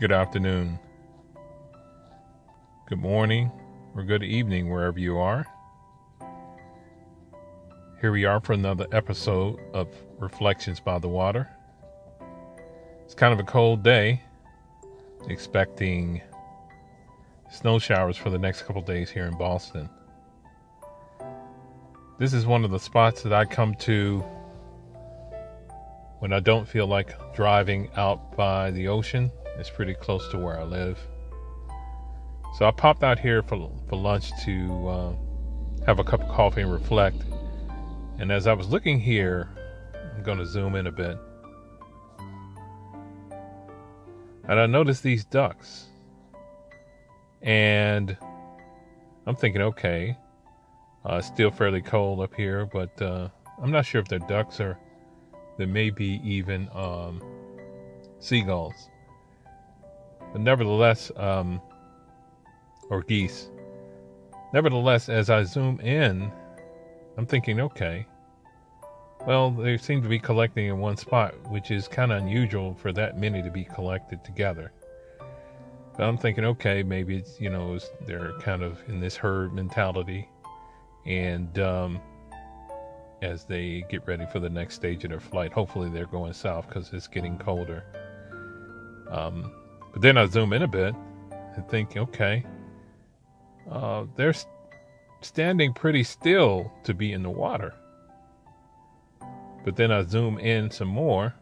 Good afternoon, good morning, or good evening, wherever you are. Here we are for another episode of Reflections by the Water. It's kind of a cold day, expecting snow showers for the next couple days here in Boston. This is one of the spots that I come to when I don't feel like driving out by the ocean. It's pretty close to where I live. So I popped out here for lunch to have a cup of coffee and reflect. And as I was looking here, I'm going to zoom in a bit. And I noticed these ducks. And I'm thinking, okay, it's still fairly cold up here, but I'm not sure if they're ducks or there may be even seagulls. But nevertheless, or geese. Nevertheless, as I zoom in, I'm thinking, okay, well, they seem to be collecting in one spot, which is kind of unusual for that many to be collected together. But I'm thinking, okay, maybe it's, they're kind of in this herd mentality. And as they get ready for the next stage of their flight, hopefully they're going south because it's getting colder. But then I zoom in a bit and think, okay, they're standing pretty still to be in the water. But then I zoom in some more,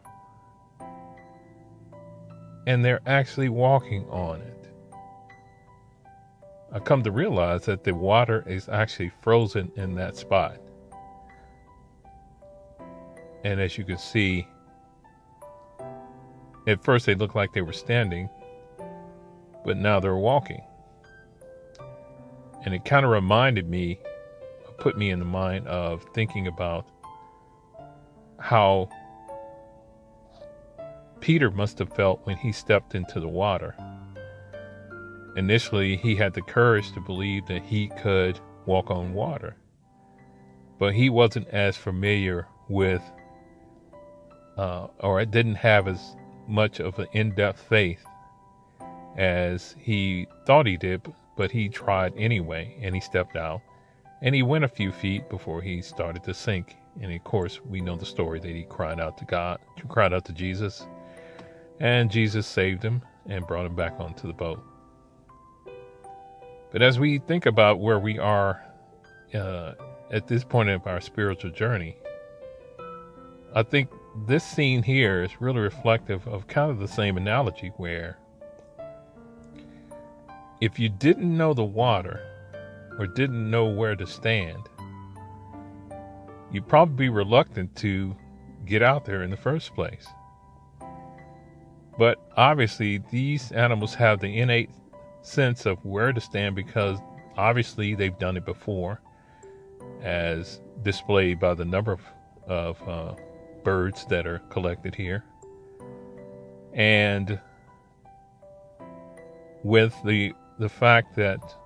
and they're actually walking on it. I come to realize that the water is actually frozen in that spot. And as you can see, at first they looked like they were standing, but now they're walking. And it kind of put me in the mind of thinking about how Peter must have felt when he stepped into the water. Initially, he had the courage to believe that he could walk on water, but he wasn't as familiar with, or didn't have as much of an in-depth faith as he thought he did, but he tried anyway, and he stepped out, and he went a few feet before he started to sink. And of course, we know the story that he cried out to Jesus, and Jesus saved him and brought him back onto the boat. But as we think about where we are at this point of our spiritual journey, I think this scene here is really reflective of kind of the same analogy where if you didn't know the water or didn't know where to stand, you'd probably be reluctant to get out there in the first place. But obviously, these animals have the innate sense of where to stand because obviously they've done it before, as displayed by the number of birds that are collected here. And with the fact that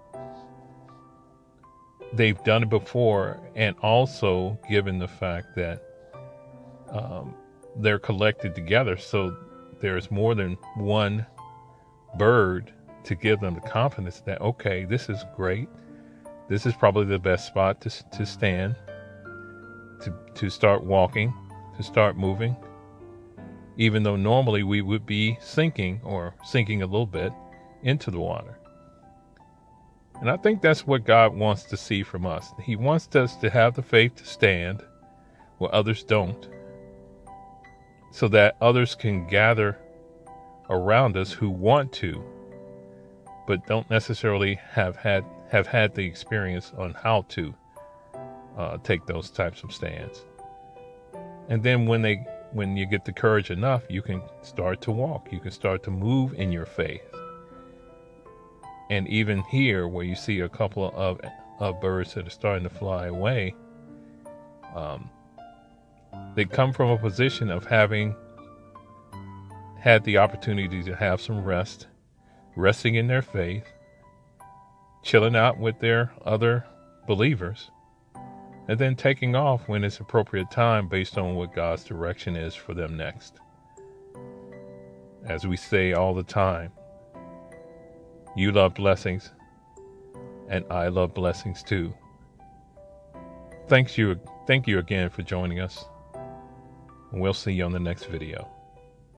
they've done it before, and also given the fact that they're collected together, so there's more than one bird to give them the confidence that, okay, this is great. This is probably the best spot to stand, to start walking, to start moving, even though normally we would be sinking a little bit into the water. And I think that's what God wants to see from us. He wants us to have the faith to stand where others don't, so that others can gather around us who want to, but don't necessarily have had the experience on how to take those types of stands. And then when you get the courage enough, you can start to walk. You can start to move in your faith. And even here, where you see a couple of birds that are starting to fly away, they come from a position of having had the opportunity to have some resting in their faith, chilling out with their other believers, and then taking off when it's appropriate time based on what God's direction is for them next. As we say all the time, You love blessings, and I love blessings too. Thank you again for joining us. And we'll see you on the next video.